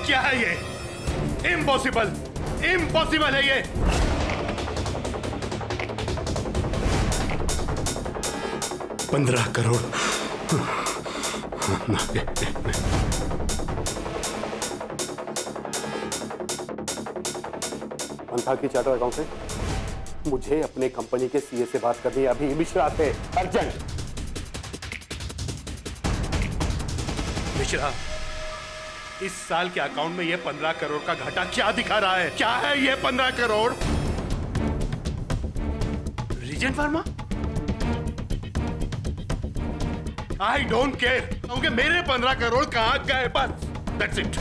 क्या है ये? इम्पॉसिबल, इम्पॉसिबल है ये। $15 करोड़। मंथा की चार्टर अकाउंटेंट, मुझे अपने कंपनी के सीए से बात करनी है अभी। मिश्रा थे, अर्जेंट। मिश्रा, इस साल के अकाउंट में ये 15 करोड़ का घाटा क्या दिखा रहा है? क्या है ये 15 crore? Regent Pharma? I don't care क्योंकि मेरे 15 करोड़ कहां गए, बस दैट्स इट।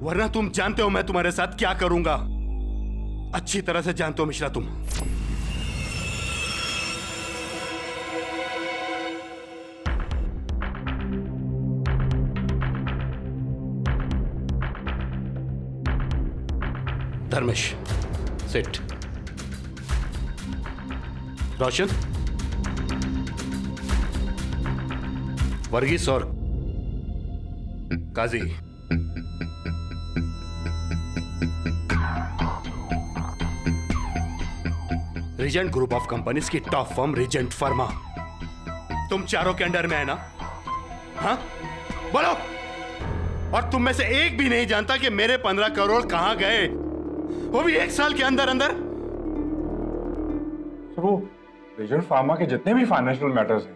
वरना तुम जानते हो मैं तुम्हारे साथ क्या करूंगा। अच्छी तरह से जानते हो मिश्रा तुम। धर्मेश, सिट। रोशन, वर्गीस और काजी, रीजेंट ग्रुप ऑफ कंपनीज की टॉप फर्म रीजेंट फार्मा तुम चारों के अंडर में है ना? हाँ बोलो। और तुम में से एक भी नहीं जानता कि मेरे 15 करोड़ कहां गए, वो भी 1 साल के अंदर अंदर। सर वो रीजेंट फार्मा के जितने भी फाइनेंशियल मैटर्स हैं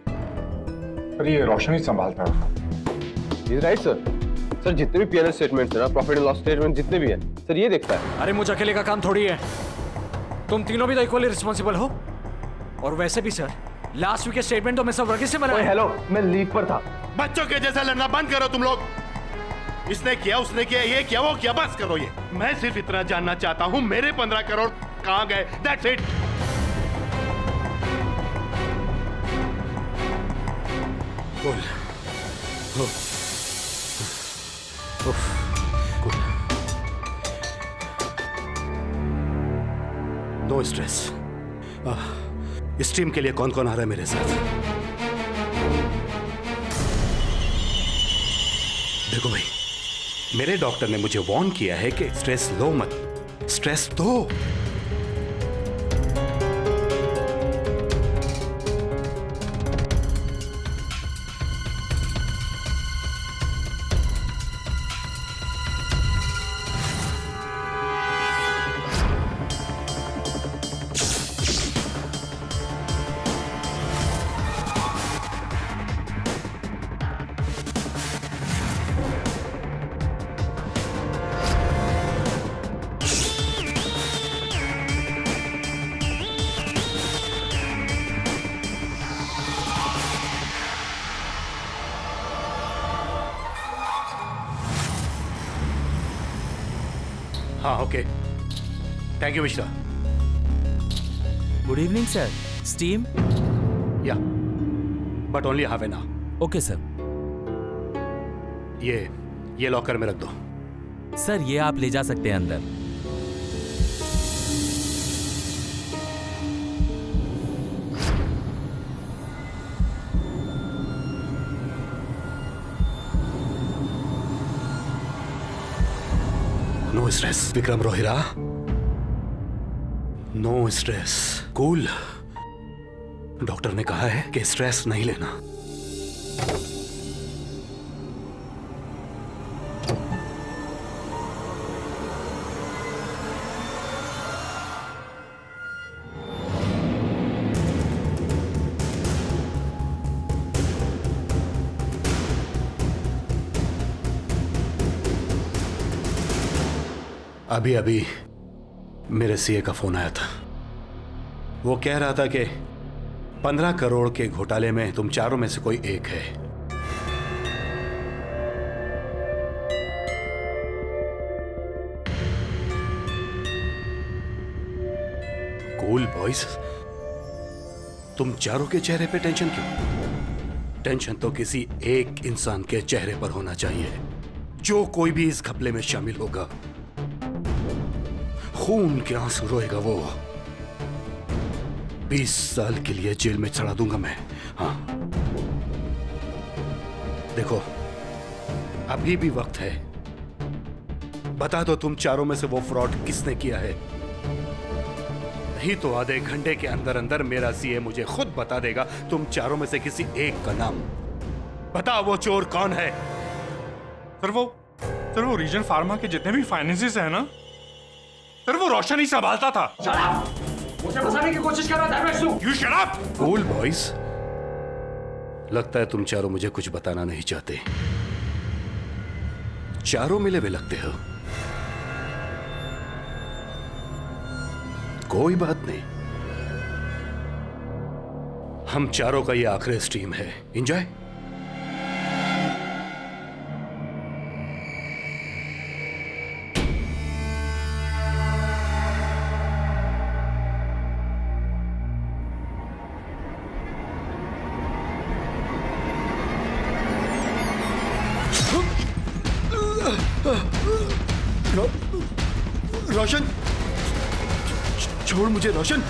सर ये रोशन ही संभालता है। Right sir. सर जितने भी पीएनएल स्टेटमेंट्स है ना, प्रॉफिट एंड लॉस स्टेटमेंट जितने भी हैं सर ये देखता है। अरे मुझे अकेले का काम थोड़ी है, तुम तीनों भी तो इक्वली रिस्पॉन्सिबल हो। और वैसे भी सर लास्ट वीक के स्टेटमेंट तो मैं सब वर्गीस से बनाया। हेलो, मैं लीव पर था। बच्चों के जैसा लड़ना बंद करो तुम लोग। इसने किया, उसने किया, ये किया, वो किया, बस करो ये। मैं सिर्फ इतना जानना चाहता हूं मेरे 15 करोड़ कहां गए, दैट्स इट। बोल। No stress. इस टीम के लिए कौन कौन आ रहा है मेरे साथ? देखो भाई, मेरे डॉक्टर ने मुझे वार्न किया है कि स्ट्रेस लो मत, स्ट्रेस दो। हाँ okay, thank you Mishra. Good evening sir. Steam? या but only half an hour. Okay sir. ये लॉकर में रख दो। सर ये आप ले जा सकते हैं अंदर। No stress Vikram Rohira, no stress, cool. Doctor ने कहा है कि स्ट्रेस नहीं लेना। अभी अभी मेरे सीए का फोन आया था। वो कह रहा था कि 15 करोड़ के घोटाले में तुम चारों में से कोई एक है। कूल बॉयज, तुम चारों के चेहरे पे टेंशन क्यों? टेंशन तो किसी एक इंसान के चेहरे पर होना चाहिए, जो कोई भी इस घपले में शामिल होगा। खून के आंसू रोएगा वो। 20 साल के लिए जेल में चढ़ा दूंगा मैं। हाँ देखो, अभी भी वक्त है। बता दो तुम चारों में से वो फ्रॉड किसने किया है। नहीं तो आधे घंटे के अंदर अंदर मेरा सीए मुझे खुद बता देगा तुम चारों में से किसी एक का नाम। बता वो चोर कौन है। सर वो रीजन फार्मा के जितने भी फाइनेंसेस है ना, सर वो रोशन ही संभालता था। मुझे फंसाने की कोशिश कर रहा था। You shut up. Cool boys, लगता है तुम चारों मुझे कुछ बताना नहीं चाहते। चारों मिले हुए लगते हो। कोई बात नहीं, हम चारों का ये आखिरी स्ट्रीम है। एंजॉय। रोशन, छोड़ मुझे रोशन।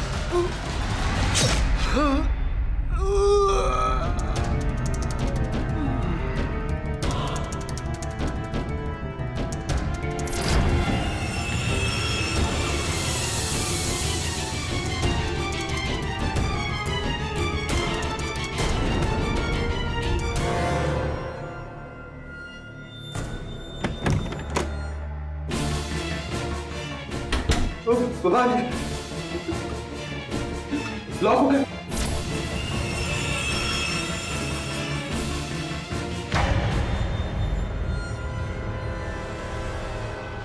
लॉक हो गया।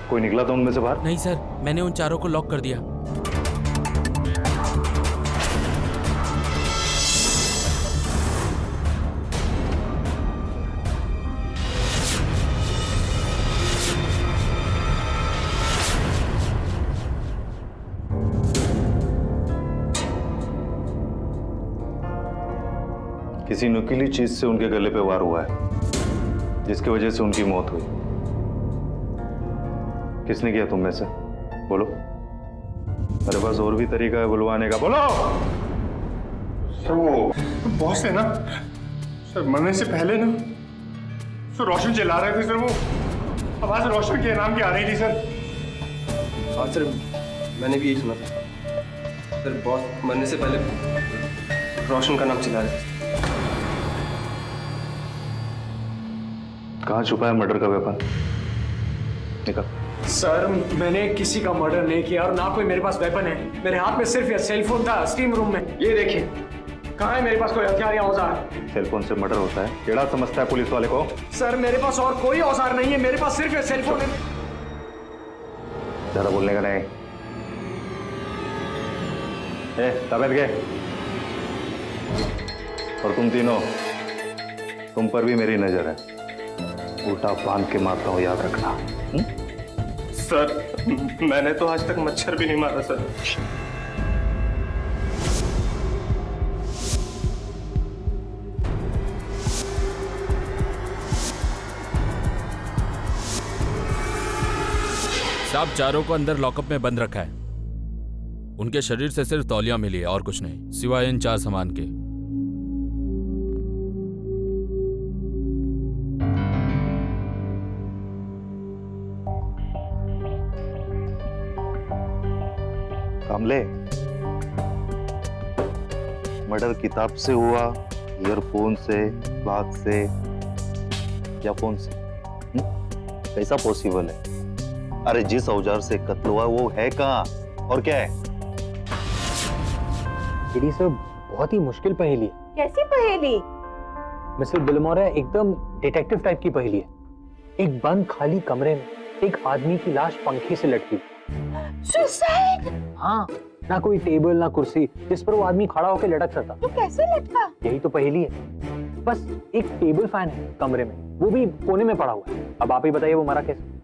कोई निकला था उनमें से बाहर? नहीं सर, मैंने उन चारों को लॉक कर दिया। किसी नुकीली चीज से उनके गले पे वार हुआ है, जिसकी वजह से उनकी मौत हुई। किसने किया तुम में से? बोलो, मेरे पास और भी तरीका है बुलवाने का। बोलो। सर वो बॉस है ना, सर मरने से पहले ना सर रोशन चिल्ला रहे थे। सर वो आवाज रोशन के नाम की आ रही थी। सर हाँ सर, मैंने भी यही सुना था। सर बॉस मरने से पहले रोशन का नाम चिल्ला रहे थे। कहाँ छुपा है मर्डर का वेपन? निकल। सर मैंने किसी का मर्डर नहीं किया और ना कोई मेरे पास वेपन है। मेरे हाथ में सिर्फ ये सेल फोन था स्टीम रूम में। ये देखिए, कहाँ है मेरे पास कोई हथियार या औजार? सेलफोन से मर्डर होता है? केड़ा समझता है पुलिस वाले को? सर मेरे पास और कोई औजार नहीं है, मेरे पास सिर्फ ये सेल फोन है। ज्यादा बोलने का नहीं। तबियत गए। और तुम तीनों, तुम पर भी मेरी नजर है। उल्टा बांध के मारता हूं, याद रखना। सर मैंने तो आज तक मच्छर भी नहीं मारा सर। साहब चारों को अंदर लॉकअप में बंद रखा है। उनके शरीर से सिर्फ तौलिया मिली है और कुछ नहीं, सिवाय इन 4 सामान के। कामले, मर्डर किताब से हुआ, ईयरफोन से, क्लॉथ से या फोन से? कैसा पॉसिबल है? अरे जिस औजार से कत्ल हुआ वो है कहाँ और क्या है? ये सर बहुत ही मुश्किल पहेली है। कैसी पहेली? मिस्टर बिलमोरा एकदम डिटेक्टिव टाइप की पहेली है। एक बंद खाली कमरे में एक आदमी की लाश पंखे से लटकी। सुसाइड? हाँ, ना कोई टेबल ना कुर्सी जिस पर वो आदमी खड़ा होकर लटक सकता। तो कैसे लटका? यही तो पहेली है। बस एक टेबल फैन है कमरे में, वो भी कोने में पड़ा हुआ है। अब आप ही बताइए वो मरा कैसे?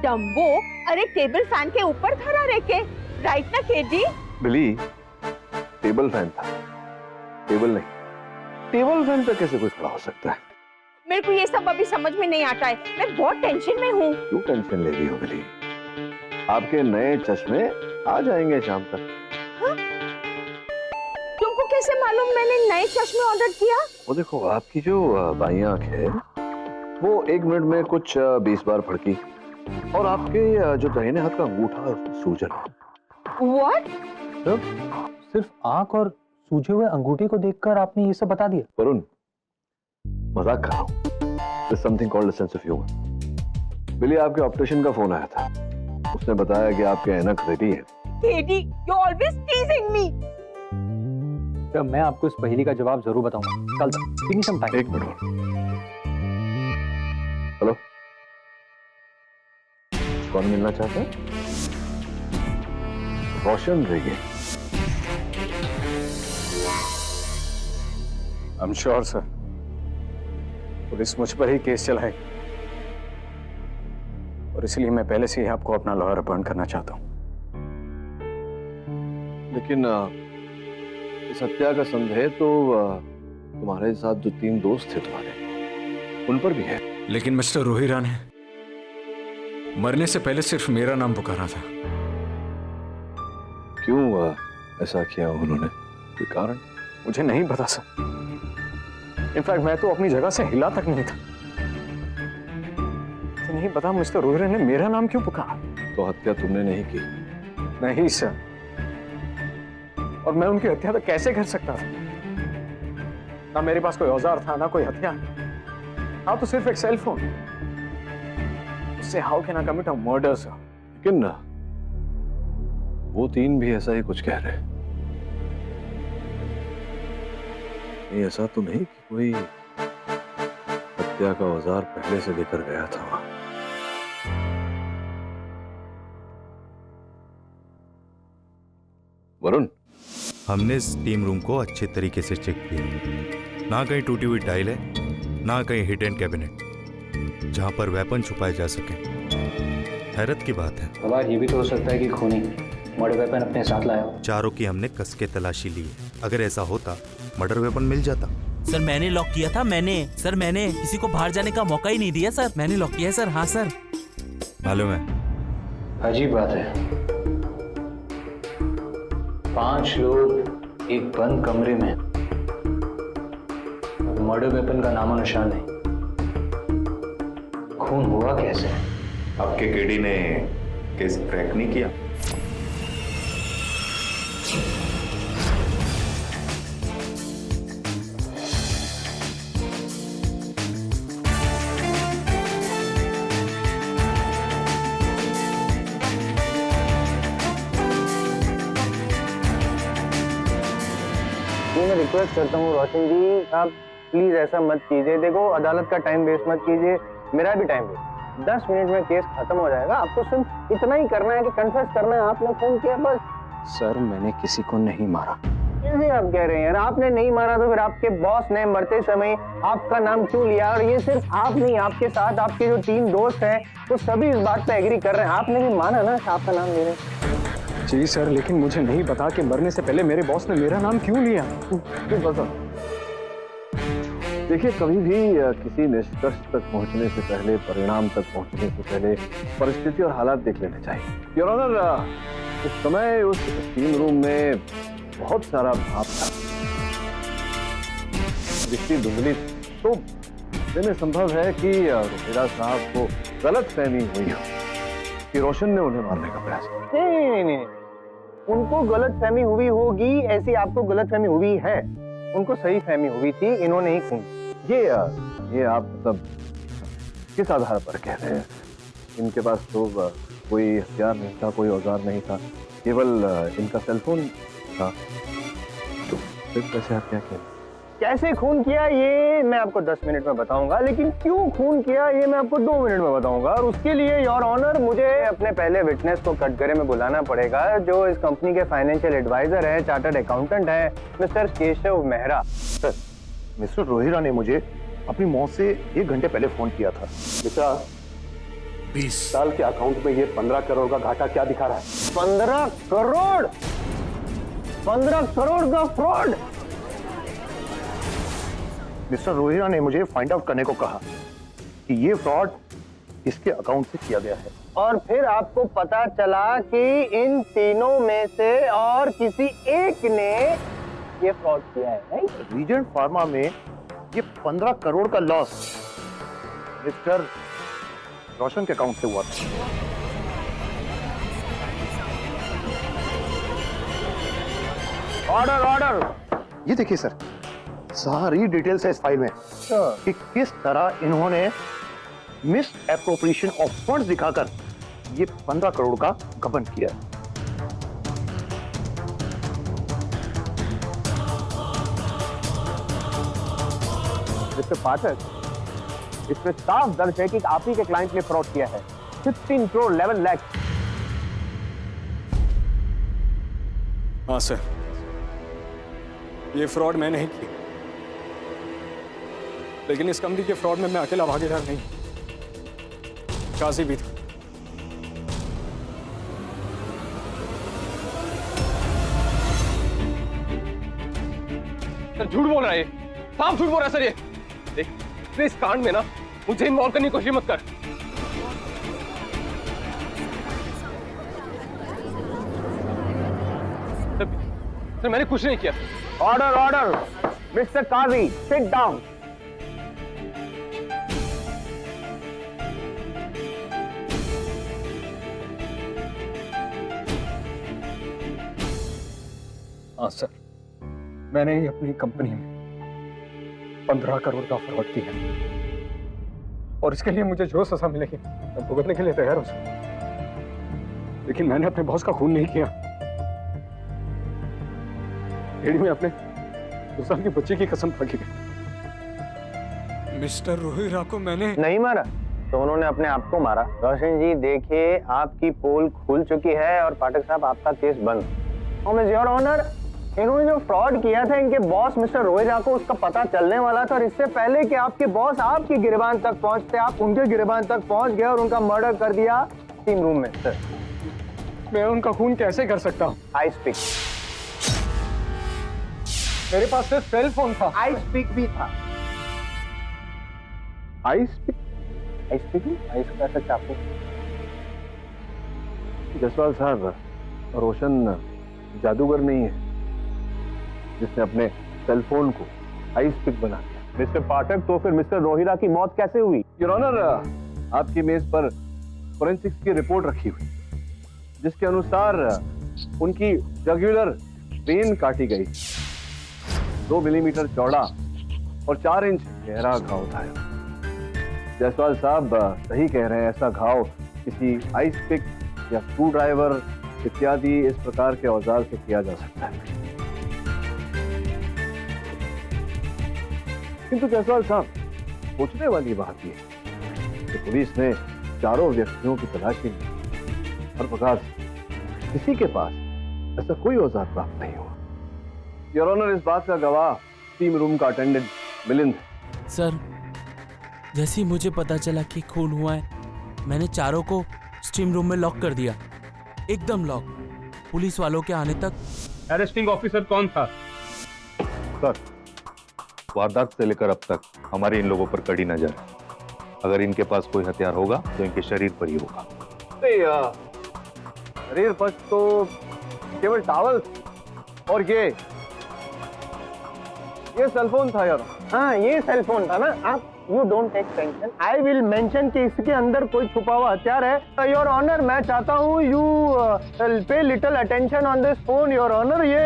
डम्बो, अरे टेबल फैन के ऊपर खड़ा रह के, राइट ना केडी? बिली, टेबल फैन था, टेबल नहीं। टेबल फैन पे कैसे कोई खड़ा हो सकता है? मेरे को ये सब अभी समझ में नहीं आता है। मैं बहुत टेंशन में हूँ। क्यों टेंशन ले रही हो बिली? आपके नए चश्मे आ जाएंगे शाम तक। हाँ? तुमको कैसे मालूम मैंने नए चश्मे ऑर्डर किया? वो देखो, आपकी जो बाईं आंख है वो 1 मिनट में कुछ 20 बार फड़की और आपके जो दाहिने हाथ का अंगूठा है उसमें सूजन है। What? सिर्फ आंख और सूजे हुए अंगूठे को देखकर आपने ये सब बता दिया? वरुण, मजाक कर रहा हूँ। There's something called a sense of humor. बिल्ली, आपके ऑप्टिशियन का फोन आया था। उसने बताया कि आपके ऐनक रेडी है। Katie, you're always teasing me. तो मैं आपको इस पहेली का जवाब जरूर बताऊंगा कल तक। Give me some time. 1 minute और। हेलो, कौन मिलना चाहता है? Roshan Rege. I am sure sir, police मुझ पर ही केस चलाए और इसलिए मैं पहले से ही आपको अपना लॉयर अपॉइंट करना चाहता हूं। लेकिन इस हत्या का संदेह तो तुम्हारे साथ जो 3 दोस्त थे तुम्हारे, उन पर भी है। लेकिन मिस्टर रोहिरा ने मरने से पहले सिर्फ मेरा नाम पुकारा था। क्यों ऐसा किया उन्होंने? कोई कारण? मुझे नहीं पता सर। इनफैक्ट मैं तो अपनी जगह से हिला तक नहीं था। मुझे नहीं पता मिस्टर रोहिरा ने मेरा नाम क्यों पुकारा। तो हत्या तुमने नहीं की? नहीं सर, और मैं उनकी हत्या तो कैसे कर सकता था? ना मेरे पास कोई औजार था, ना कोई हथियार, हाँ तो सिर्फ एक सेल फोन। उससे how can I commit a murder sir? लेकिन वो 3 भी ऐसा ही कुछ कह रहे हैं। नहीं, ऐसा तो नहीं कि कोई हत्या का औजार पहले से लेकर गया था वहां। वरुण, हमने इस टीम रूम को अच्छे तरीके से चेक किया। ना कहीं टूटी हुई टाइल है, ना कहीं हिडन कैबिनेट जहां पर वेपन छुपाए जा सके। हैरत की बात है। सवाल ये भी तो हो सकता है कि खूनी मर्डर वेपन अपने साथ लाया हो। चारों की हमने कस के तलाशी ली है। अगर ऐसा होता मर्डर वेपन मिल जाता। सर मैंने लॉक किया था। मैंने किसी को बाहर जाने का मौका ही नहीं दिया सर। मैंने लॉक किया है सर। हाँ सर, मालूम है। अजीब बात है, 5 लोग एक बंद कमरे में, मर्डर वेपन का नामो निशान नहीं। खून हुआ कैसे? आपके केडी ने केस क्रैक नहीं किया? मैं रिक्वेस्ट करता हूँ रोशन जी, आप प्लीज ऐसा मत कीजिए। देखो, अदालत का टाइम वेस्ट मत कीजिए, मेरा भी टाइम वेस्ट। 10 मिनट में केस खत्म हो जाएगा। आपको सिर्फ इतना ही करना है कि कन्फेस करना है आपने खून किया, बस। सर मैंने किसी को नहीं मारा। कैसे आप कह रहे हैं यार? आपने नहीं मारा तो फिर आपके बॉस ने मरते समय आपका नाम क्यों लिया? और ये सिर्फ आप नहीं, आपके साथ आपके जो 3 दोस्त हैं वो सभी इस बात पे एग्री कर रहे हैं। आपने भी माना ना आपका नाम ले रहे हैं। जी सर, लेकिन मुझे नहीं पता कि मरने से पहले मेरे बॉस ने मेरा नाम क्यों लिया। देखिए, कभी भी किसी निष्कर्ष तक पहुंचने से पहले, परिणाम तक पहुंचने से पहले परिस्थिति और हालात देख लेने चाहिए। योर ऑनर, उस समय उस टीम रूम में बहुत सारा भाप था, दृष्टि धुंधली, तो इसमें संभव है कि रोहिरा साहब को गलतफहमी हुई हो कि रोशन ने उन्हें मारने का प्रयास किया। नहीं, उनको गलतफहमी हुई होगी, ऐसी आपको गलतफहमी हुई है। उनको सही फहमी हुई थी, इन्होंने ही खून। ये आप मतलब किस आधार पर कह रहे हैं? इनके पास तो कोई हथियार नहीं था, कोई औजार नहीं था, केवल इनका सेलफोन था। तो फिर कैसे हत्या की? कैसे खून किया ये मैं आपको 10 मिनट में बताऊंगा, लेकिन क्यों खून किया ये मैं आपको 2 मिनट में बताऊंगा। और उसके लिए योर ऑनर, मुझे अपने पहले विटनेस को कटघरे में बुलाना पड़ेगा, जो इस कंपनी के फाइनेंशियल एडवाइजर है, चार्टर्ड अकाउंटेंट है, mister Keshav Mehra. Sir, mister Rohira ने मुझे अपनी मौत से 1 घंटे पहले फोन किया था। बेटा, 20 साल के अकाउंट में ये 15 करोड़ का घाटा क्या दिखा रहा है? 15 करोड़? 15 करोड़ का फ्रॉड? मिस्टर रोहिरा ने मुझे फाइंड आउट करने को कहा कि ये फ्रॉड इसके अकाउंट से किया गया है। और फिर आपको पता चला कि इन तीनों में से और किसी एक ने ये फ्रॉड किया है, राइट? रीजेंट फार्मा में ये 15 करोड़ का लॉस मिस्टर रोशन के अकाउंट से हुआ था। ऑर्डर ऑर्डर, ये देखिए सर, सारी डिटेल्स है इस फाइल में कि किस तरह इन्होंने मिस एप्रोप्रिएशन ऑफ फंड्स दिखाकर ये 15 करोड़ का गबन किया। मिस्टर पाठक, इसमें साफ दर्ज है कि आप ही के क्लाइंट ने फ्रॉड किया है 16 करोड़ 11 लाख। हाँ सर, ये फ्रॉड मैंने ही किया, लेकिन इस कंपनी के फ्रॉड में मैं अकेला भागीदार नहीं, काजी भी था। सर झूठ बोल रहा है, साफ झूठ बोल रहा है सर ये। देख इस कांड में ना मुझे इन्वॉल्व करने की कोशिश मत कर। सर मैंने कुछ नहीं किया। ऑर्डर ऑर्डर, मिस्टर काजी सिट डाउन। हाँ सर, मैंने ही अपनी कंपनी में 15 करोड़ का फ्रॉड किया, और इसके लिए मुझे जो सजा मिलेगी मैं भुगतने के लिए तैयार हूं सर। लेकिन मैंने अपने बॉस का खून नहीं किया। एडी में अपने 2 साल की बच्ची की कसम खा के मिस्टर रोहिरा को मैंने नहीं मारा तो उन्होंने अपने आप को मारा। रोशन जी देखिए, आपकी पोल खुल चुकी है और पाठक साहब आपका केस बंद। योर ऑनर, इन्होंने जो फ्रॉड किया था इनके बॉस मिस्टर रोहिरा को उसका पता चलने वाला था, और इससे पहले कि आपके बॉस आपकी गिरबान तक पहुंचते आप उनके गिरबान तक पहुंच गए और उनका मर्डर कर दिया टीम रूम में। सर मैं उनका खून कैसे कर सकता हूँ? I speak. मेरे पास सिर्फ सेल फोन था। आई स्पीक भी था। आई स्पीक, आई स्पीक, आई कैसे चाकू? जसवाल साहब, रोशन जादूगर नहीं है जिसने अपने सेल फोन को आई स्पीक बना दिया। मिस्टर पाठक, तो फिर मिस्टर रोहिरा की मौत कैसे हुई? योर ऑनर, आपकी मेज पर फोरेंसिक्स की रिपोर्ट रखी हुई, जिसके अनुसार उनकी जगुलर वेन काटी गई, 2 मिलीमीटर चौड़ा और 4 इंच गहरा घाव था। जयसवाल साहब सही कह रहे हैं, ऐसा घाव किसी आइस पिक या स्क्रू ड्राइवर इत्यादि इस प्रकार के औजार से किया जा सकता है। किंतु जयसवाल साहब, सोचने वाली बात यह है कि पुलिस ने चारों व्यक्तियों की तलाशी ली, हर प्रकार से किसी के पास ऐसा कोई औजार प्राप्त नहीं हुआ। योर ऑनर, इस बात का गवाह टीम रूम का अटेंडेंट मिलिंद। सर जैसे ही मुझे पता चला कि खून हुआ है, मैंने चारों को स्टीम रूम में लॉक कर दिया, एकदम लॉक। पुलिस वालों के आने तक। अरेस्टिंग ऑफिसर कौन था? सर, वारदात से लेकर अब तक हमारी इन लोगों पर कड़ी नजर है। अगर इनके पास कोई हथियार होगा तो इनके शरीर पर ही होगा। शरीर पर तो केवल टावल और ये सेलफोन था यार। हाँ, ये सेलफोन था ना। आप you don't take tension, I will mention कि इसके अंदर कोई छुपा हुआ हथियार है। योर ऑनर, मैं चाहता हूँ you pay little attention on this phone. Your honour, ये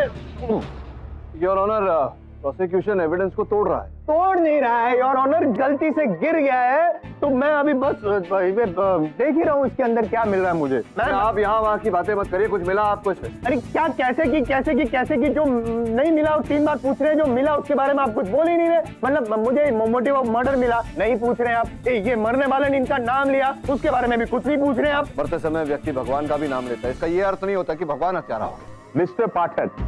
योर ऑनर प्रोसिक्यूशन एविडेंस को तोड़ रहा है। तोड़ नहीं रहा है योर ऑनर, गलती से गिर गया है, तो मैं अभी बस देख ही रहा हूँ इसके अंदर क्या मिल रहा है मुझे। आप यहाँ वहाँ की बातें मत करिए, कुछ मिला आपको इसमें? अरे क्या, कैसे की जो नहीं मिला 3 बार पूछ रहे हैं, जो मिला उसके बारे में आप कुछ बोल ही नहीं रहे। मतलब मुझे मोटिव ऑफ मर्डर मिला नहीं पूछ रहे हैं आप, ये मरने वाले ने इनका नाम लिया उसके बारे में भी कुछ नहीं पूछ रहे हैं आप। मरते समय व्यक्ति भगवान का भी नाम लेता है, इसका ये अर्थ नहीं होता कि भगवान हत्यारा हो। मिस्टर पाठक,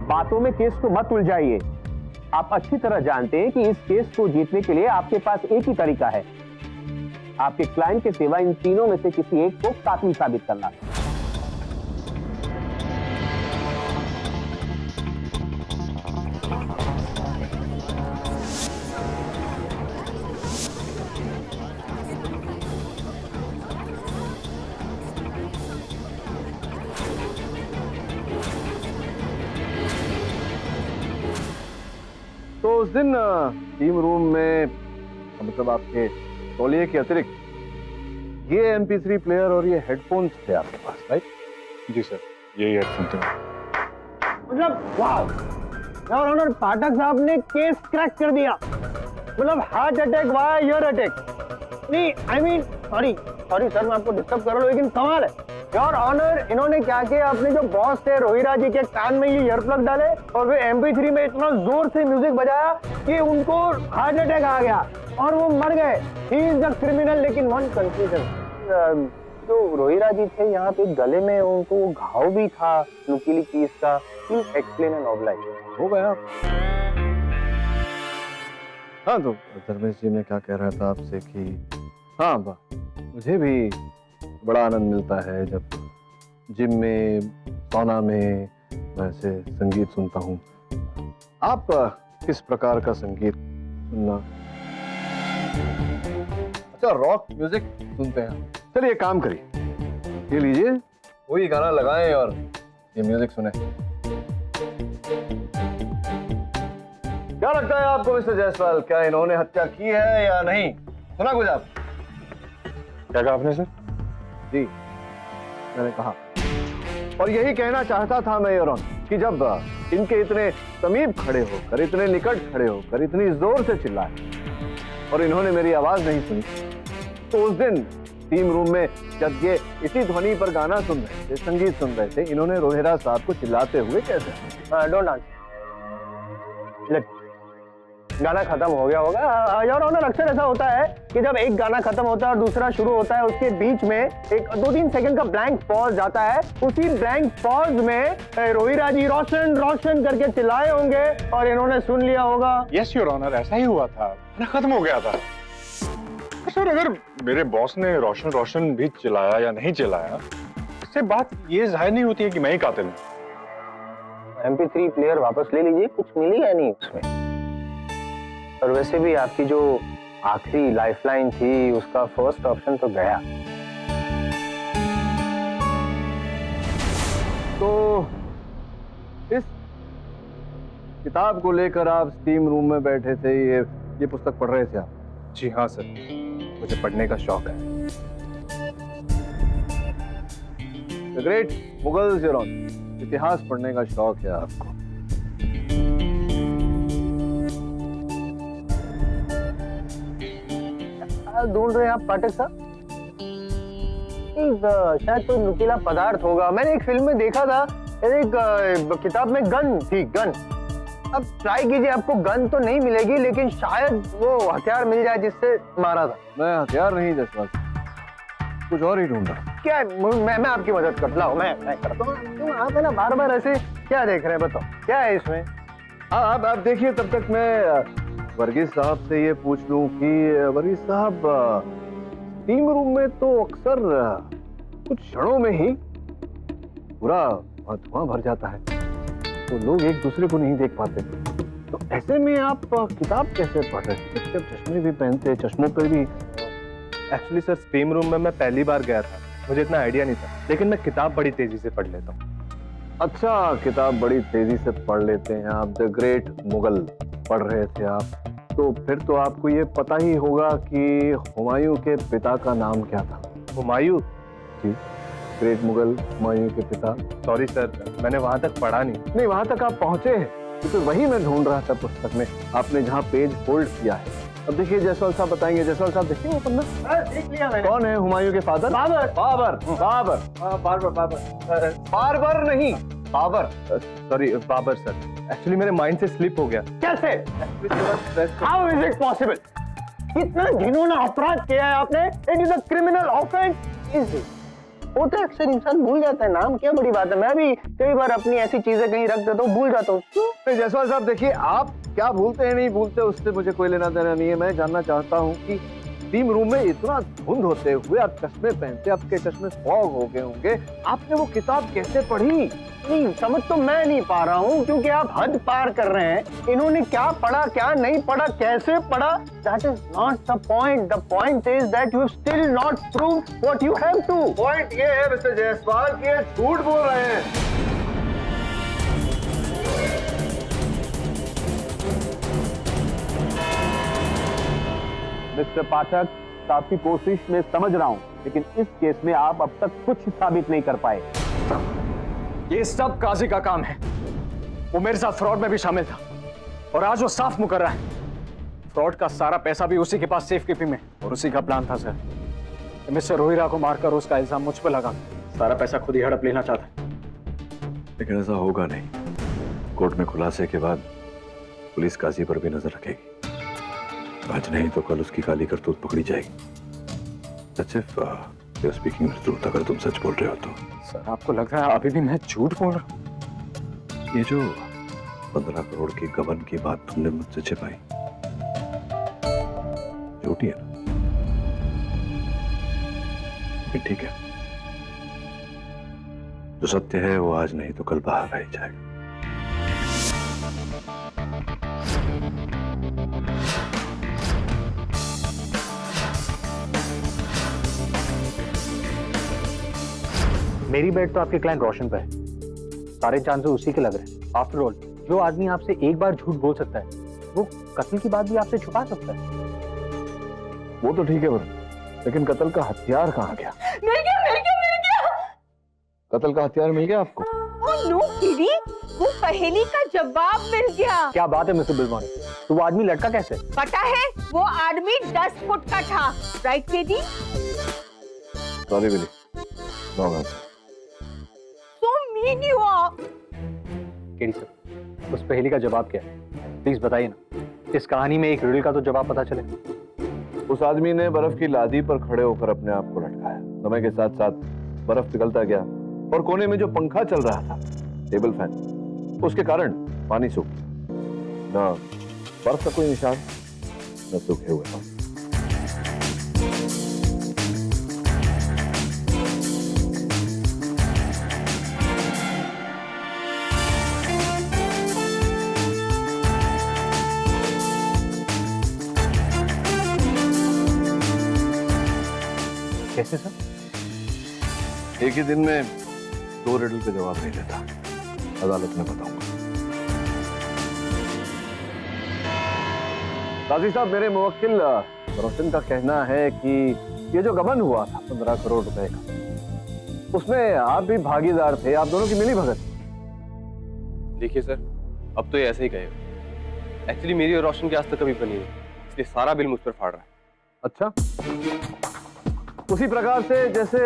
बातों में केस को मत उलझाइए। आप अच्छी तरह जानते हैं कि इस केस को जीतने के लिए आपके पास एक ही तरीका है, आपके क्लाइंट के सिवा इन तीनों में से किसी एक को कातिल साबित करना। तो उस दिन टीम रूम में, मतलब आपके तौलिए के अतिरिक्त ये MP3 प्लेयर और ये हेडफोन्स थे आपके पास, राइट? जी सर, यही हेडफोन थे। मतलब वाह, योर ऑनर, पाठक साहब ने केस क्रैक कर दिया। मतलब heart attack via year attack नहीं, आई मीन सॉरी सर, मैं आपको डिस्टर्ब कर रहा हूँ, लेकिन कमाल है योर ऑनर। इन्होंने क्या किया, अपने जो बॉस थे रोहिरा जी के कान में ये ईयर प्लग डाले और वे MP3 में इतना जोर से म्यूजिक बजाया कि उनको हार्ट अटैक आ गया और वो मर गए। He is the criminal. लेकिन वन कंफ्यूजन, जो रोहिरा जी थे यहाँ पे गले में उनको घाव भी था नुकीली चीज का। Please explain and oblige. हो गया। हाँ, तो धर्मेश जी, मैं क्या कह रहा था आपसे कि हाँ, मुझे भी बड़ा आनंद मिलता है जब जिम में, सौना में मैं ऐसे संगीत सुनता हूँ। आप किस प्रकार का संगीत सुनना? अच्छा, रॉक म्यूजिक सुनते हैं। चलिए काम करिए, ये लीजिए, वही गाना लगाएं और ये म्यूजिक सुने। क्या लगता है आपको मिस्टर जायसवाल, क्या इन्होंने हत्या की है या नहीं? सुना कुछ आप? क्या कहा आपने सर? जी, मैंने कहा, और यही कहना चाहता था मैं योर ऑनर, कि जब इनके इतने समीप खड़े होकर, इतने निकट खड़े होकर, इतनी जोर से चिल्लाए और इन्होंने मेरी आवाज नहीं सुनी, तो उस दिन टीम रूम में जब ये इसी ध्वनि पर गाना सुन रहे थे, संगीत सुन रहे थे, इन्होंने रोहिरा साहब को चिल्लाते हुए कैसे? Don't answer. गाना खत्म हो गया होगा योर ऑनर। अक्सर ऐसा होता है कि जब एक गाना खत्म होता है और दूसरा शुरू होता है, उसके बीच में एक 2-3 सेकंड का ब्लैंक पॉज जाता है। उसी ब्लैंक पॉज में रोहिरा जी रोशन रोशन करके चिल्लाए होंगे और इन्होंने सुन लिया होगा। यस योर ऑनर, ऐसा ही हुआ था ना, खत्म हो गया था। सर, अगर मेरे बॉस ने रोशन रोशन भी चिल्लाया या नहीं चिल्लाया, इससे बात ये जाहिर नहीं होती है कि मैं ही कातिल हूँ। MP3 प्लेयर वापस ले लीजिए, कुछ मिली या नहीं उसमें। और वैसे भी आपकी जो आखिरी लाइफलाइन थी, उसका फर्स्ट ऑप्शन तो गया। तो इस किताब को लेकर आप स्टीम रूम में बैठे थे, ये पुस्तक पढ़ रहे थे आप? जी हाँ सर, मुझे पढ़ने का शौक है। The great Mughals your honour, इतिहास पढ़ने का शौक है आपको। ढूंढ रहे हैं आप पाठक साहब? शायद कोई नुकीला पदार्थ होगा। मैंने एक फिल्म में देखा था, एक किताब में गन थी, गन। अब ट्राई कीजिए, आपको गन तो नहीं मिलेगी, लेकिन शायद वो हथियार मिल जाए जिससे मारा था। मैं हथियार नहीं जसवाल, कुछ और ही ढूंढ रहा। क्या मैं आपकी मदद करता हूँ, मैं करता हूँ। क्यों आप है ना बार बार ऐसे क्या देख रहे हैं, बताओ क्या है इसमें? आप देखिए, तब तक मैं वर्गीस साहब से ये पूछ लूं कि वर्गीस साहब, टीम रूम में तो अक्सर कुछ क्षणों में ही पूरा धुआं भर जाता है, तो लोग एक दूसरे को नहीं देख पाते। तो ऐसे में आप किताब कैसे पढ़ रहे थे? जब चश्मे भी पहनते, चश्मों पर भी। एक्चुअली सर, स्टीम रूम में मैं पहली बार गया था, मुझे इतना आइडिया नहीं था, लेकिन मैं किताब बड़ी तेजी से पढ़ लेता हूँ। अच्छा, किताब बड़ी तेजी से पढ़ लेते हैं आप। द ग्रेट मुगल पढ़ रहे थे आप, तो फिर तो आपको ये पता ही होगा कि हुमायूं के पिता का नाम क्या था? हुमायूं? जी, ग्रेट मुगल हुमायूं के पिता। सॉरी सर, मैंने वहां तक पढ़ा नहीं। वहां तक आप पहुंचे हैं, तो वही मैं ढूंढ रहा था पुस्तक में, आपने जहाँ पेज फोल्ड किया है। अब देखिए, जायसवाल साहब बताएंगे। जायसवाल साहब देखिए वो पन्ना। देख लिया मैंने। कौन है हुमायूं के फादर? बाबर। बाबर बाबर बाबर बाबर बाबर नहीं, Babur. Sorry Babur sir, actually मेरे माइंड से स्लिप हो गया। कैसे? How is it possible? इतना घिनौना अपराध किया है आपने। It is a criminal offence. Is it? होता है, अक्सर इंसान भूल जाता है नाम, क्या बड़ी बात है। मैं भी कई बार अपनी ऐसी चीजें कहीं रख देता हूँ, भूल जाता हूँ। जायसवाल साहब देखिए, आप क्या भूलते हैं नहीं भूलते, उससे मुझे कोई लेना देना नहीं है। मैं जानना चाहता हूँ कि टीम रूम में इतना धुंध होते हुए आप चश्मे पहनते, आपके चश्मे फॉग हो गए होंगे, आपने वो किताब कैसे पढ़ी? नहीं समझ तो मैं नहीं पा रहा हूँ, क्योंकि आप हद पार कर रहे हैं। इन्होंने क्या पढ़ा, क्या नहीं पढ़ा, कैसे पढ़ा, that is not the point. The point is that you still not prove what you have to. Point ये है मिस्टर जायसवाल कि ये झूठ बोल रहे हैं। मिस्टर पाठक, इंसाफ की कोशिश में समझ रहा हूं, लेकिन इस केस में आप अब तक कुछ साबित नहीं कर पाए। ये सब काजी का काम है। वो मेरे साथ फ्रॉड में भी शामिल था और आज वो साफ मुकर रहा है। फ्रॉड का सारा पैसा भी उसी के पास सेफ कीपिंग में, और उसी का प्लान था सर। मिस्टर रोहिरा को मारकर उसका इल्जाम मुझ पर लगा सारा पैसा खुद ही हड़प लेना चाहता है। लेकिन ऐसा होगा नहीं। कोर्ट में खुलासे के बाद पुलिस काजी पर भी नजर रखेगी। आज नहीं तो कल उसकी काली करतूत पकड़ी जाएगी। स्पीकिंग ट्रूथ, अगर तुम सच बोल रहे हो तो। सर आपको लग रहा है अभी भी मैं झूठ बोल रहा हूँ? ये जो 15 करोड़ की गबन की बात तुमने मुझसे छिपाई, झूठी है ना? ठीक है, जो सत्य है वो आज नहीं तो कल बाहर आ ही जाएगा। मेरी बेट तो आपके क्लाइंट रोशन पे है। सारे चांसेस उसी के लग रहे हैं। आफ्टर ऑल, जो आदमी आपसे एक बार झूठ बोल सकता है, वो कत्ल की बात भी आपसे छुपा सकता है। वो तो ठीक है पर, लेकिन कत्ल का हथियार कहाँ गया? मिल गया, मिल गया, मिल गया। कत्ल का हथियार मिल गया आपको? ओह नो किडी, वो पहेली का जवाब मिल गया। क्या बात है मिस्टर बिलमोरे, तो वो आदमी लड़का कैसे? पता है, वो आदमी 10 फुट का था, right KD? Sorry Billy, wrong answer. So mean you are. KD sir, उस पहेली का जवाब क्या है? प्लीज बताइए ना। इस कहानी में एक रिडल का तो जवाब पता चले। उस आदमी ने बर्फ की लादी पर खड़े होकर अपने आप को लटकाया। समय के साथ साथ बर्फ पिघलता गया और कोने में जो पंखा चल रहा था, टेबल फैन, उसके कारण पानी सूख गया। न बर्फ का कोई निशान, न सूखे हुए पानी। कैसे सर? एक ही दिन में 2 रिडल के जवाब नहीं देता। अदालत में बताऊंगा। काजी साहब, मेरे मुवक्किल रोशन का कहना है कि ये जो गबन हुआ था 15 करोड़ रुपए का, उसमें आप भी भागीदार थे। आप दोनों की मिली भगत। देखिए सर, अब तो ये ऐसे ही कहेगा। एक्चुअली मेरी और रोशन की आज तक कभी बनी नहीं, इसलिए सारा बिल मुझ पर फाड़ रहा है। अच्छा, उसी प्रकार से जैसे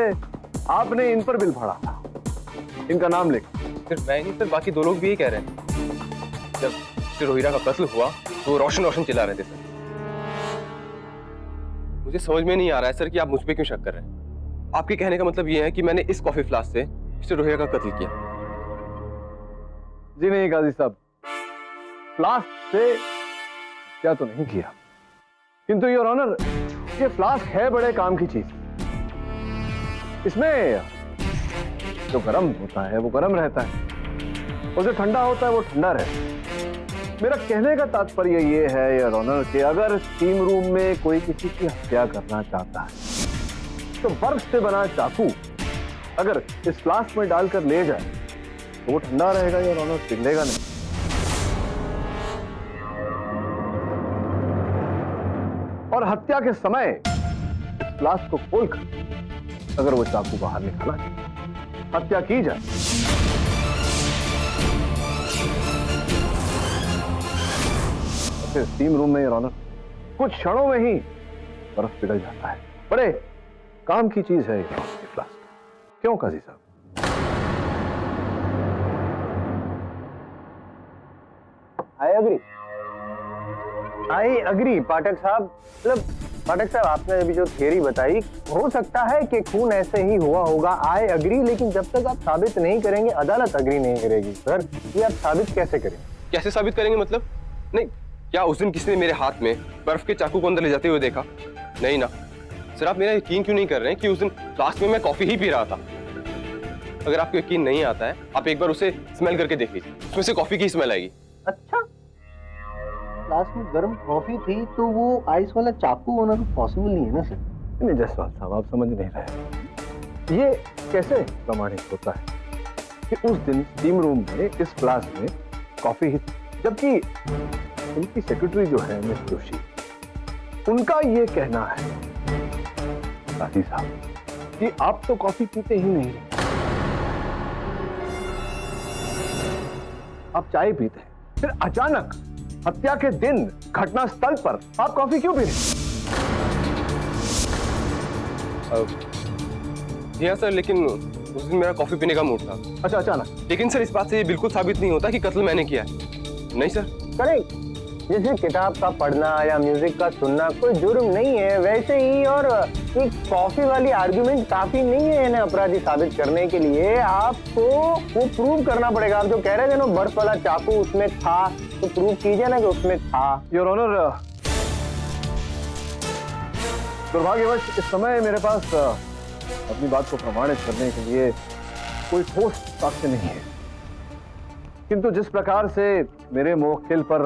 आपने इन पर बिल फाड़ा था। इनका नाम लिख। सिर्फ मैं नहीं सर, बाकी 2 लोग भी यही कह रहे हैं। जब मिस्टर रोहिरा का कत्ल हुआ तो रोशन रोशन चिल्ला रहे थे सर। मुझे समझ में नहीं आ रहा है सर कि आप मुझ पे क्यों शक कर रहे हैं। आपके कहने का मतलब ये है कि मैंने इस कॉफी फ्लास्क से मिस्टर रोहिरा का कत्ल किया? जी नहीं काजी साहब, फ्लास्क से क्या तो नहीं किया, किंतु योर ऑनर, ये फ्लास्क है बड़े काम की चीज। इसमें जो गर्म होता है वो गर्म रहता है, और जो ठंडा होता है वो ठंडा रहता है। मेरा कहने का तात्पर्य ये है योर ऑनर कि अगर स्टीम रूम में कोई किसी की हत्या करना चाहता है तो बर्फ से बना चाकू अगर इस फ्लास्क में डालकर ले जाए तो वो ठंडा रहेगा योर ऑनर, पिघलेगा नहीं। और हत्या के समय इस फ्लास्क को खोलकर अगर वो चाकू बाहर निकाला जाए, हत्या की जाए, फिर स्टीम रूम में योर ऑनर कुछ क्षणों में ही बर्फ पिघल जाता है। बड़े काम की चीज है ये फ्लास्क। क्यों काजी साहब? आई अग्री पाठक साहब। मतलब पाठक साहब, आपने अभी जो थियरी बताई, हो सकता है कि खून ऐसे ही हुआ होगा। आई अग्री, लेकिन जब तक आप साबित नहीं करेंगे अदालत अग्री नहीं करेगी। सर, ये आप साबित कैसे करेंगे? कैसे साबित करेंगे मतलब? नहीं, क्या उस दिन किसी ने मेरे हाथ में बर्फ के चाकू को अंदर ले जाते हुए देखा? नहीं ना। सर, आप मेरा यकीन क्यों नहीं कर रहे हैं कि उस दिन फ्लास्क में मैं कॉफी ही पी रहा था? अगर आपको यकीन नहीं आता है, आप एक बार उसे स्मेल करके देख लीजिए, उसमें से कॉफी की स्मेल आएगी। अच्छा, फ्लास्क में गर्म कॉफी थी तो वो आइस वाला चाकू होना तो पॉसिबल नहीं है ना सर? नहीं जसवाल साहब, आप समझ नहीं रहे। ये कैसे प्रमाणित होता है कि उस दिन स्टीम रूम में इस फ्लास्क में कॉफी ही, जबकि उनकी सेक्रेटरी जो है मिस जोशी, उनका ये कहना है काजी साहब कि आप तो कॉफी पीते ही नहीं, आप चाय पीते हैं, फिर अचानक हत्या के दिन घटना स्थल पर आप कॉफी क्यों पी रहे? जी हाँ सर, लेकिन उस दिन मेरा कॉफी पीने का मूड था। अच्छा, अचानक? लेकिन सर इस बात से ये बिल्कुल साबित नहीं होता कि कत्ल मैंने किया है। नहीं सर। करेक्ट। जैसे किताब का पढ़ना या म्यूजिक का सुनना कोई जुर्म नहीं है, वैसे ही और एक कॉफी वाली आर्ग्यूमेंट काफी नहीं है इन्हें अपराधी साबित करने के लिए। आपको वो प्रूव करना पड़ेगा। आप जो कह रहे थे ना बर्फ वाला चाकू उसमें था, तो प्रूव कीजिए ना कि उसमें था। योर ऑनर, दुर्भाग्यवश इस समय मेरे पास अपनी बात को प्रमाणित करने के लिए कोई ठोस साक्ष्य नहीं है, किंतु जिस प्रकार से मेरे मुवक्किल पर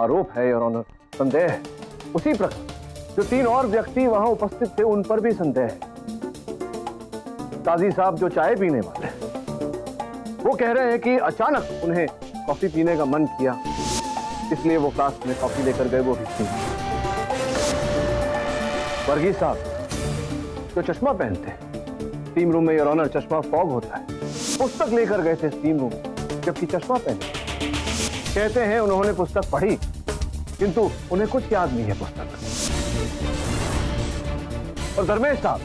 आरोप है योर ऑनर, संदेह है, उसी प्रकार जो 3 और व्यक्ति वहां उपस्थित थे उन पर भी संदेह है। काजी साहब जो चाय पीने वाले वो कह रहे हैं कि अचानक उन्हें कॉफी पीने का मन किया, इसलिए वो फ्लास्क में कॉफी लेकर गए, वो भी पी। वर्गीस साहब जो चश्मा पहनते हैं, स्टीम रूम में योर ऑनर चश्मा फॉग होता है, पुस्तक लेकर गए थे स्टीम रूम जबकि चश्मा पहने। कहते हैं उन्होंने पुस्तक पढ़ी किंतु उन्हें कुछ याद नहीं है पुस्तक। और धर्मेश साहब,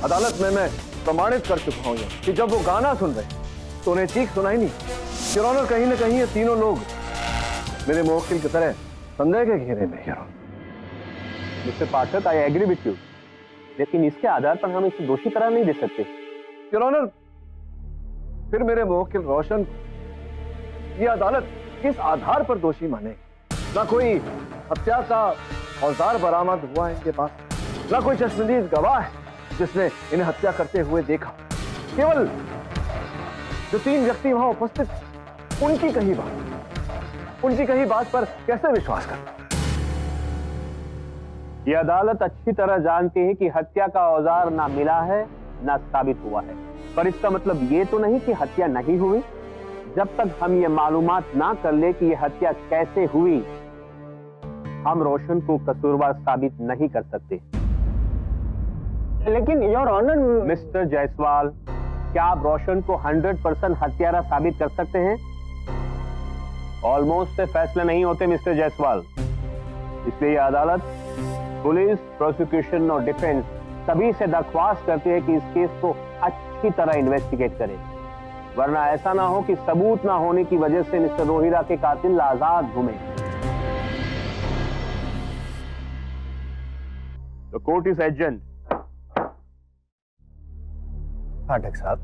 अदालत में मैं प्रमाणित कर चुका हूं कि जब वो गाना सुन रहे तो उन्हें चीख सुनाई नहीं। योर ऑनर, कहीं ना कहीं ये तीनों लोग मेरे मुवक्किल की तरह संदेह के घेरे में। Your honour, mister Pathak, I agree with you, लेकिन इसके आधार पर हम इसे दोषी करार नहीं दे सकते। योर ऑनर, फिर मेरे मुवक्किल रोशन ये अदालत किस आधार पर दोषी माने? ना कोई हत्या का औजार बरामद हुआ है इनके पास, ना कोई चश्मदीद गवाह है जिसने इन्हें हत्या करते हुए देखा। केवल जो 3 व्यक्ति वहां उपस्थित उनकी कही बात पर कैसे विश्वास करता? यह अदालत अच्छी तरह जानती है कि हत्या का औजार ना मिला है ना साबित हुआ है, पर इसका मतलब ये तो नहीं कि हत्या नहीं हुई। जब तक हम ये मालूमात ना कर ले कि यह हत्या कैसे हुई, हम रोशन को कसूरवार साबित नहीं कर सकते। लेकिन योर ऑनर, मिस्टर जायसवाल, क्या आप रोशन को 100% हत्यारा साबित कर सकते हैं? ऑलमोस्ट से फैसले नहीं होते मिस्टर जायसवाल, इसलिए यह अदालत पुलिस, प्रोसिक्यूशन और डिफेंस सभी से दरख्वास्त करती है कि इस केस को अच्छी तरह इन्वेस्टिगेट करें, वरना ऐसा ना हो कि सबूत ना होने की वजह से मिस्टर रोहिरा के कातिल आजाद घूमे। The court is adjourned. पाठक साहब,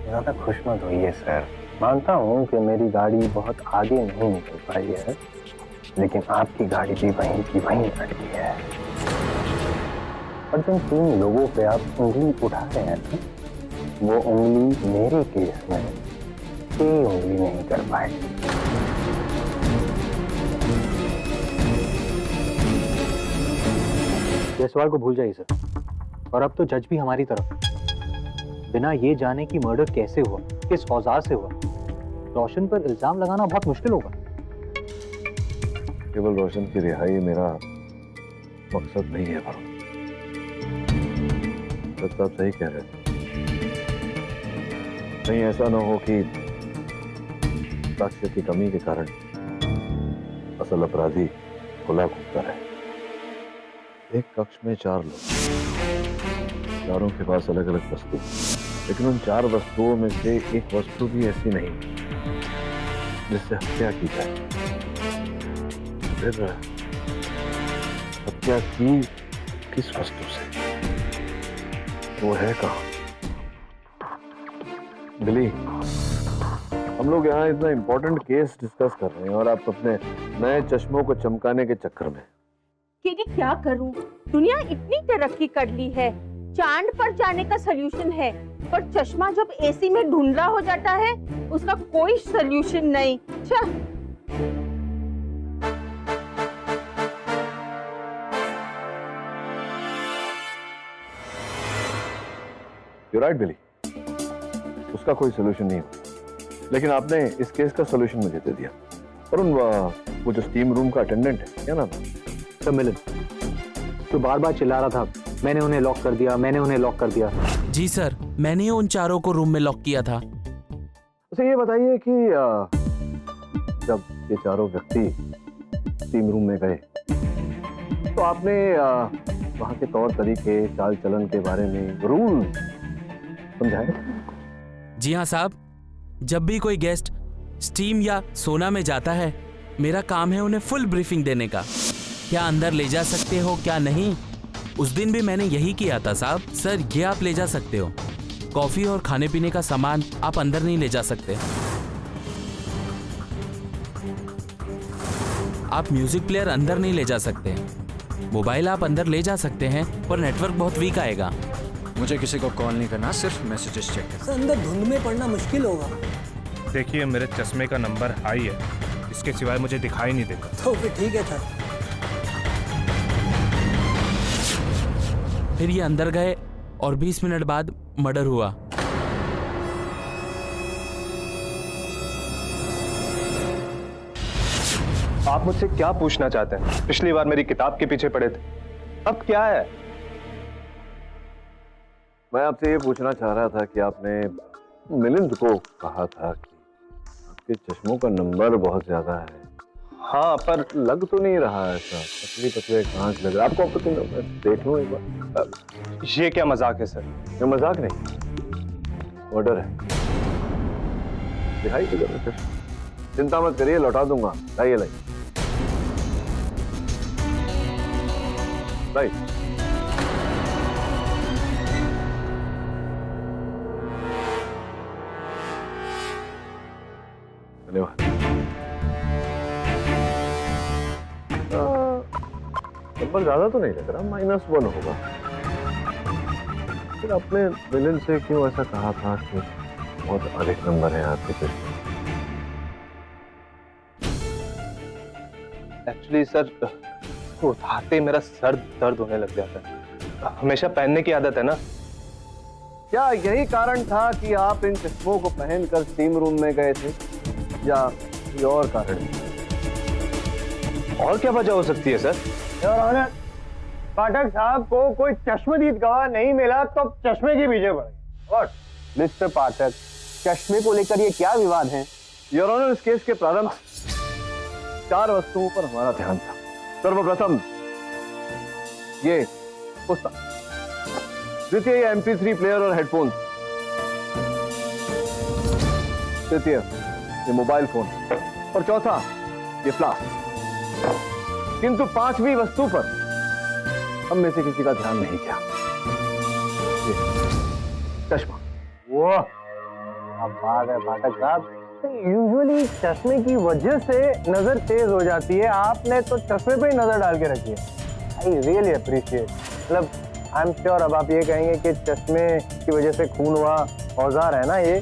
ज्यादा खुश मत होइए सर। मानता हूँ कि मेरी गाड़ी बहुत आगे नहीं निकल पाई है, लेकिन आपकी गाड़ी भी वहीं की वहीं अट गई है। और जिन 3 लोगों पे आप उंगली उठा रहे हैं ना, वो उंगली मेरे केस में कोई उंगली नहीं कर पाए। ये सवाल को भूल जाइए सर, और अब तो जज भी हमारी तरफ। बिना ये जाने कि मर्डर कैसे हुआ, किस औजार से हुआ, रोशन पर इल्जाम लगाना बहुत मुश्किल होगा। केवल रोशन की रिहाई मेरा मकसद नहीं है वरुण। आप सही कह रहे हैं, कहीं ऐसा ना हो कि साक्ष्य की कमी के कारण असल अपराधी खुला घूमता रहे। एक कक्ष में 4 लोग, चारों के पास अलग अलग वस्तु, लेकिन उन 4 वस्तुओं में से एक वस्तु भी ऐसी नहीं जिससे हत्या की जाए। फिर हत्या की किस वस्तु से, वो है कहाँ? बिली, हम लोग यहाँ इतना इंपॉर्टेंट केस डिस्कस कर रहे हैं और आप अपने नए चश्मों को चमकाने के चक्कर में। कि क्या करूं? दुनिया इतनी तरक्की कर ली है, चांद पर जाने का सलूशन है, पर चश्मा जब एसी में ढूंढला हो जाता है उसका कोई सलूशन नहीं। You're right, बिली, उसका कोई सोल्यूशन नहीं हुआ, लेकिन आपने इस केस का सोल्यूशन मुझे दे दिया। और वो जो स्टीम रूम का अटेंडेंट है, क्या नाम है? सर मिलन, तो बार बार चिल्ला रहा था मैंने उन्हें लॉक कर दिया, मैंने उन्हें लॉक कर दिया। जी सर, मैंने ही उन चारों को रूम में लॉक किया था। अच्छा ये बताइए कि जब ये चारों व्यक्ति टीम रूम में गए तो आपने वहां के तौर तरीके, चाल चलन के बारे में रूल समझाए? जी हाँ साहब, जब भी कोई गेस्ट स्टीम या सोना में जाता है, मेरा काम है उन्हें फुल ब्रीफिंग देने का। क्या अंदर ले जा सकते हो क्या नहीं, उस दिन भी मैंने यही किया था साहब। सर ये आप ले जा सकते हो, कॉफी और खाने पीने का सामान आप अंदर नहीं ले जा सकते। आप म्यूजिक प्लेयर अंदर नहीं ले जा सकते। मोबाइल आप अंदर ले जा सकते हैं पर नेटवर्क बहुत वीक आएगा। मुझे किसी को कॉल नहीं करना, सिर्फ मैसेजेस चेक करना। अंदर धुंध में पढ़ना मुश्किल होगा। देखिए मेरे चश्मे का नंबर हाई है, इसके सिवाय मुझे दिखाई नहीं देता। तो फिर ठीक है सर। फिर ये अंदर गए और 20 मिनट बाद मर्डर हुआ। आप मुझसे क्या पूछना चाहते हैं? पिछली बार मेरी किताब के पीछे पड़े थे, अब क्या है? मैं आपसे ये पूछना चाह रहा था कि आपने मिलिंद को कहा था कि आपके चश्मों का नंबर बहुत ज्यादा है। हाँ पर लग तो नहीं रहा है ऐसा, पतली पतले कांच लग रहा है आपको। देख लो एक बार। ये क्या मजाक है सर? ये मजाक नहीं, ऑर्डर है। दिखाई दे रहा है। चिंता मत करिए, लौटा दूंगा। लाइए लाइए लाइए। धन्यवाद। नंबर ज्यादा तो नहीं लग रहा, -1 होगा। फिर आपने विलन से क्यों ऐसा कहा था कि बहुत अधिक नंबर है आपके चश्मे? एक्चुअली सर, उठाते मेरा सर दर्द होने लग जाता है। हमेशा पहनने की आदत है ना। क्या यही कारण था कि आप इन चश्मों को पहनकर स्टीम रूम में गए थे या कोई और कारण? और क्या वजह हो सकती है सर? योर ऑनर, पाठक साहब को कोई चश्मदीद गवाह नहीं मिला तो चश्मे के पीछे पड़े। और मिस्टर पाठक, चश्मे को लेकर ये क्या विवाद है? योर ऑनर, इस केस के प्रारंभ 4 वस्तुओं पर हमारा ध्यान था। सर्वप्रथम ये पुस्तक, द्वितीय ये MP3 प्लेयर और हेडफोन, तृतीय ये मोबाइल फोन और चौथा ये फ्लास्क। किंतु 5वीं वस्तु पर हम में से किसी का ध्यान नहीं गया, चश्मा। वो अब बात है पाठक साहब, यूजुअली चश्मे की वजह से नजर तेज हो जाती है, आपने तो चश्मे पे ही नजर डाल के रखी है। I really appreciate. मतलब आई एम श्योर अब आप ये कहेंगे कि चश्मे की वजह से खून हुआ औजार है ना ये,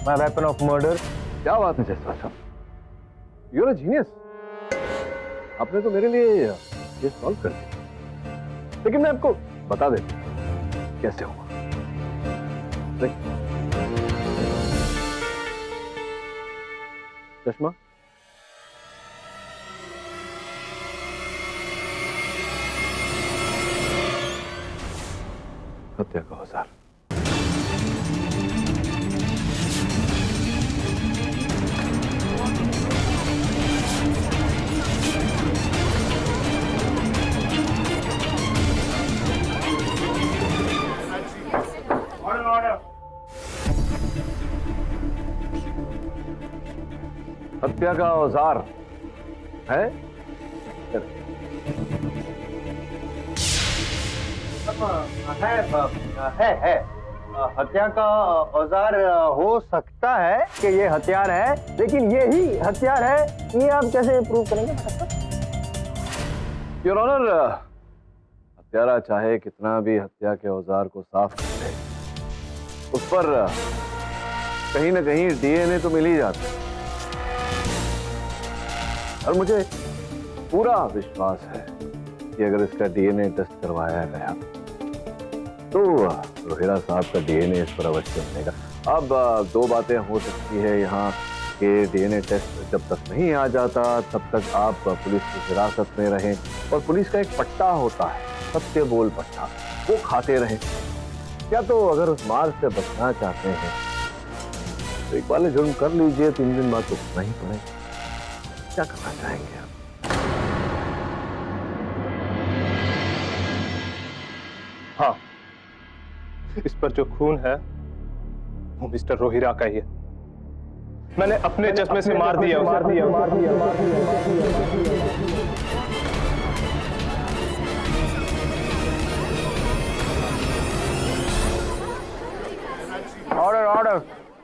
माय वेपन ऑफ मर्डर। क्या बात है जसवाल साहब, यू आर अ जीनियस। आपने तो मेरे लिए ये सॉल्व कर दिया, लेकिन मैं आपको बता देता हूं कैसे हुआ। चश्मा हत्या का औजार। हत्या का औजार है? है। हत्या का औजार हो सकता है कि ये हथियार है, लेकिन ये ही हथियार है, ये आप कैसे प्रूव करेंगे? योर ऑनर, हत्यारा चाहे कितना भी हत्या के औजार को साफ कर ले, उस पर कहीं ना कहीं DNA तो मिल ही जाता है। और मुझे पूरा विश्वास है कि अगर इसका DNA टेस्ट करवाया गया तो रोहिरा साहब का DNA इस पर अवश्य बनेगा। अब 2 बातें हो सकती है यहाँ कि DNA टेस्ट जब तक नहीं आ जाता तब तक आप पुलिस की हिरासत में रहें, और पुलिस का एक पट्टा होता है, सत्य बोल पट्टा। वो खाते रहे, या तो अगर उस मार से बचना चाहते हैं तो एक बार जुर्म कर लीजिए, 3 दिन बाद तो नहीं पड़ेगा। क्या करना चाहेंगे आप? हाँ, इस पर जो खून है वो मिस्टर रोहिरा का ही है। मैंने अपने चश्मे से मार दिया। Order order.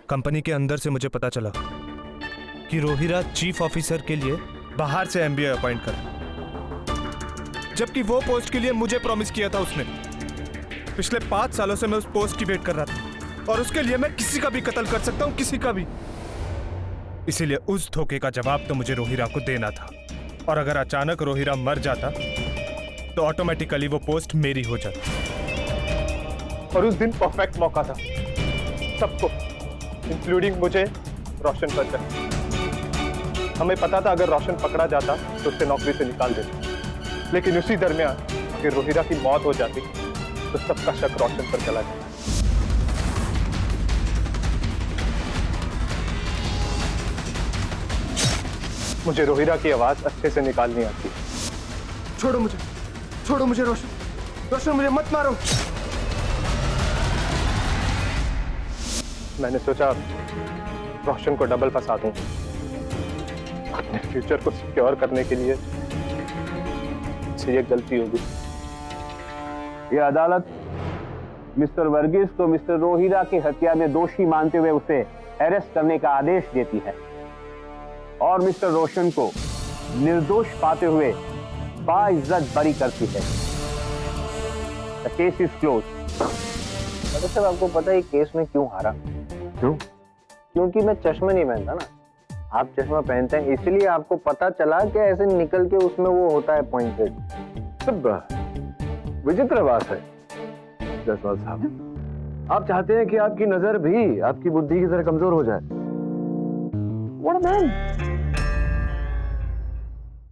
कंपनी के अंदर से मुझे पता चला कि रोहिरा चीफ ऑफिसर के लिए बाहर से एमबीए अपॉइंट कर, जबकि वो पोस्ट के लिए मुझे प्रॉमिस किया था उसने। पिछले 5 सालों से मैं उस पोस्ट की वेट कर रहा था और उसके लिए मैं किसी का भी कत्ल कर सकता हूं, किसी का भी। इसीलिए उस धोखे का जवाब तो मुझे रोहिरा को देना था, और अगर अचानक रोहिरा मर जाता तो ऑटोमेटिकली वो पोस्ट मेरी हो जाती। और उस दिन परफेक्ट मौका था सबको, इंक्लूडिंग मुझे, रोशन पर चाहिए। हमें पता था अगर रोशन पकड़ा जाता तो उसे नौकरी से निकाल देते, लेकिन उसी दरमियान अगर रोहिरा की मौत हो जाती तो सबका शक रोशन पर चला जाता। मुझे रोहिरा की आवाज अच्छे से निकालनी आती है। छोड़ो मुझे रोशन, रोशन मुझे मत मारो। मैंने सोचा रोशन को डबल फंसा दूं, अपने फ्यूचर को सिक्योर करने के लिए। ये गलती होगी। ये अदालत मिस्टर वर्गीस को मिस्टर रोहिरा की हत्या में दोषी मानते हुए उसे अरेस्ट करने का आदेश देती है और मिस्टर रोशन को निर्दोष पाते हुए बाइज्जत बरी करती है। The case is closed. Doctor साहब, आपको पता है केस में क्यों हारा? क्यों? क्योंकि मैं चश्मा नहीं पहनता ना। आप चश्मा पहनते हैं, इसलिए आपको पता चला कि ऐसे निकल के उसमें वो होता है पॉइंटेड। सब विचित्र बात है जायसवाल साहब। आप चाहते हैं कि आपकी नजर भी आपकी बुद्धि की तरह कमजोर हो जाए। What a man!